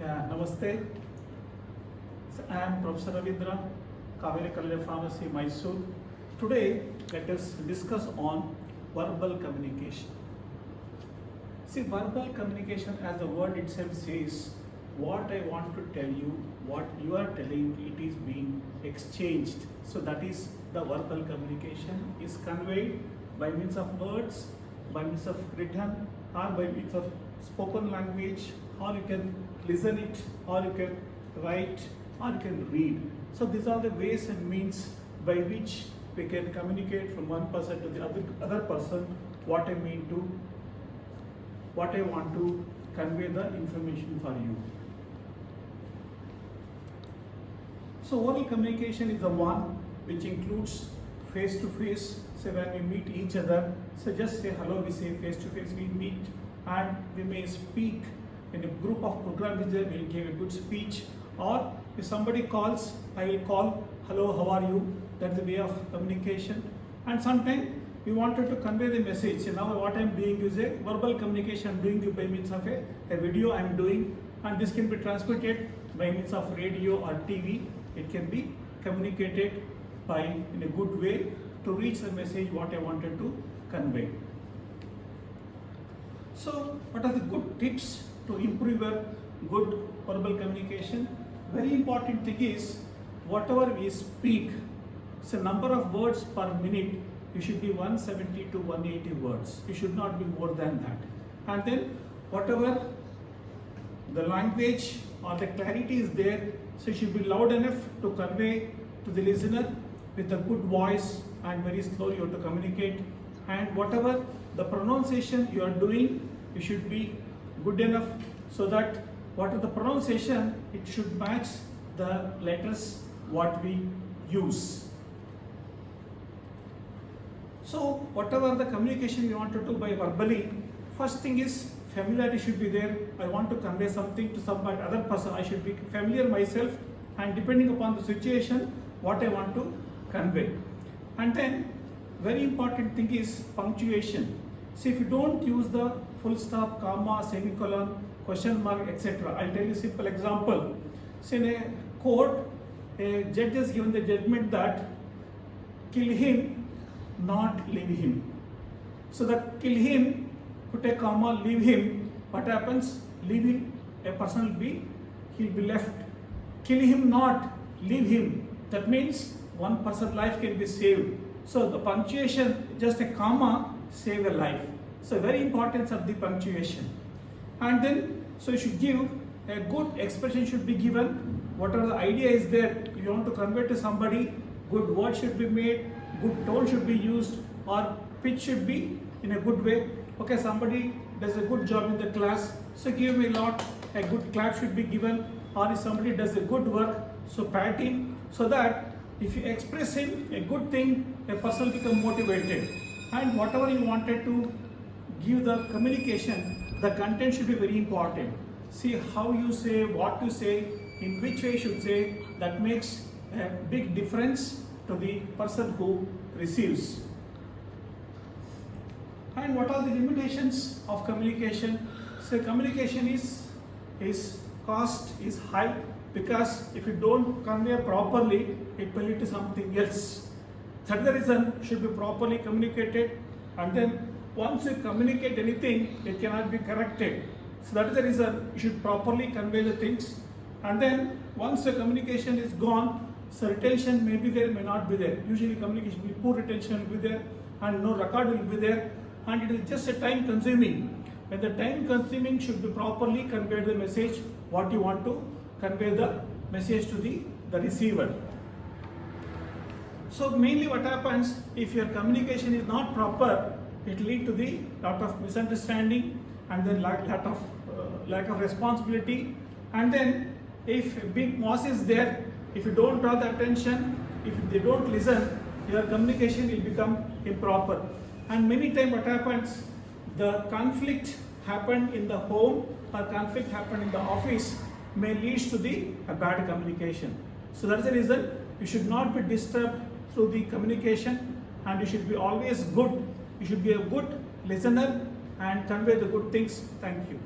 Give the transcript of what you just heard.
Yeah, namaste. So, I am Professor Ravindra, Kaveri College of Pharmacy, Mysore. Today, let us discuss on verbal communication. See, verbal communication, as the word itself says, what I want to tell you, what you are telling, it is being exchanged. So that is the verbal communication is conveyed by means of words, by means of written, or by means of spoken language, or you can listen it, or you can write, or you can read. So these are the ways and means by which we can communicate from one person to the other person what I mean to, what I want to convey the information for you. So oral communication is the one which includes face to face. So when we meet each other, so just say hello, we say face to face, we meet, and we may speak in a group of programmers, we will give a good speech, or if somebody calls, I will call, hello, how are you? That's the way of communication. And sometimes we wanted to convey the message. So now what I am doing is a verbal communication. I am doing it by means of a video I am doing, and this can be transmitted by means of radio or TV. It can be communicated by in a good way to reach the message what I wanted to convey. So what are the good tips to improve your good verbal communication? Very important thing is whatever we speak, so number of words per minute, you should be 170 to 180 words. You should not be more than that. And then whatever the language or the clarity is there, so it should be loud enough to convey to the listener with a good voice, and very slowly you have to communicate. And whatever the pronunciation you are doing, you should be good enough so that whatever the pronunciation, it should match the letters what we use. So whatever the communication you want to do by verbally, first thing is familiarity should be there. I want to convey something to some other person. I should be familiar myself, and depending upon the situation, what I want to convey. And then very important thing is punctuation. See, if you don't use the full stop, comma, semicolon, question mark, etc. I'll tell you a simple example. See, in a court, a judge has given the judgment that kill him, not leave him. So that kill him, put a comma, leave him, what happens? Leave him, a person he'll be left. Kill him not, leave him. That means one person's life can be saved. So the punctuation, just a comma, save a life. So very importance of the punctuation. And then, so you should give a good expression should be given. Whatever the idea is there, you want to convey to somebody, good word should be made, good tone should be used, or pitch should be in a good way. Okay, somebody does a good job in the class, so give me a lot, a good clap should be given. Or if somebody does a good work, so pat him, so that if you express him a good thing, a person will become motivated. And whatever you wanted to give the communication, the content should be very important. See how you say, what you say, in which way you should say, that makes a big difference to the person who receives. And what are the limitations of communication? So communication is cost is high, because if you don't convey properly, it will lead to something else. That's the reason should be properly communicated, and then once you communicate anything, it cannot be corrected. So that is the reason you should properly convey the things. And then once the communication is gone, so retention may be there, may not be there. Usually communication will be poor, retention will be there, and no record will be there, and it is just a time consuming. When the time consuming should be properly convey the message, what you want to convey the message to the receiver. So mainly what happens, if your communication is not proper, it lead to the lot of misunderstanding, and then lack of responsibility. And then if a big mass is there, if you don't draw the attention, if they don't listen, your communication will become improper. And many times what happens, the conflict happened in the home or conflict happened in the office may lead to a bad communication. So that's the reason you should not be disturbed through the communication, and you should be always good. You should be a good listener and convey the good things. Thank you.